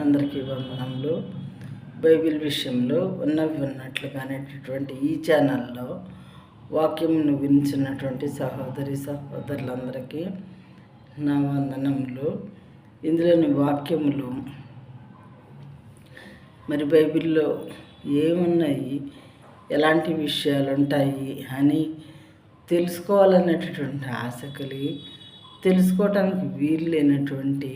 అందరికీ వందనములు. బైబిల్ విషయంలో ఉన్నట్లుగా అనేటటువంటి ఈ ఛానల్లో వాక్యంను వినిచినటువంటి సహోదరులందరికీ నా వందనములు. ఇందులోని వాక్యములు మరి బైబిల్లో ఏమున్నాయి, ఎలాంటి విషయాలు ఉంటాయి అని తెలుసుకోవాలనేటటువంటి ఆశ కలిగి తెలుసుకోవటానికి వీలు లేనటువంటి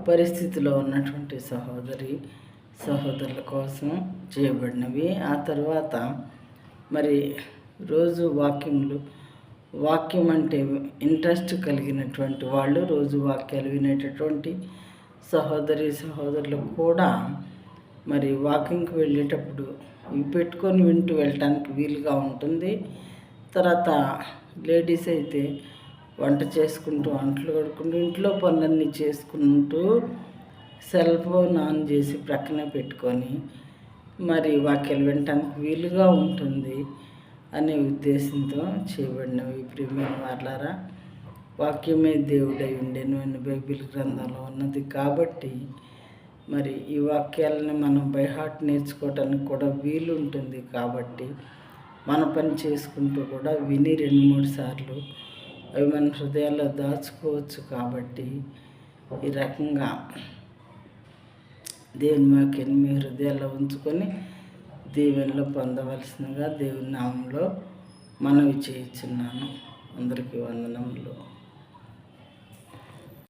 పరిస్థితిలో ఉన్నటువంటి సహోదరుల కోసం చేయబడినవి. ఆ తర్వాత మరి రోజు వాక్యం అంటే ఇంట్రెస్ట్ కలిగినటువంటి వాళ్ళు రోజు వాక్యాలు వినేటటువంటి సహోదరులకు కూడా మరి వాకింగ్కి వెళ్ళేటప్పుడు ఇవి పెట్టుకొని వింటూ వెళ్ళటానికి వీలుగా ఉంటుంది. తర్వాత లేడీస్ అయితే వంట చేసుకుంటూ, అంట్లు కడుక్కుంటూ, ఇంట్లో పనులన్నీ చేసుకుంటూ సెల్ ఫోన్ ఆన్ చేసి ప్రక్కన పెట్టుకొని మరి వాక్యాలు వినటానికి వీలుగా ఉంటుంది అనే ఉద్దేశంతో చేయబడినవి. ప్రియమైన వారలారా, వాక్యమే దేవుడై ఉండెను అని బైబిల్ గ్రంథంలో ఉన్నది కాబట్టి మరి ఈ వాక్యాలను మనం బై హార్ట్ నేర్చుకోవటానికి కూడా వీలు ఉంటుంది. కాబట్టి మన పని చేసుకుంటూ కూడా విని 2-3 సార్లు అవి మన హృదయాల్లో దాచుకోవచ్చు. కాబట్టి ఈ రకంగా దేవుని వాక్యాన్ని మీ హృదయాల్లో ఉంచుకొని దీవెనలో పొందవలసినగా దేవుని నామంలో మనవి చేయుచున్నాను. అందరికీ వందనములు.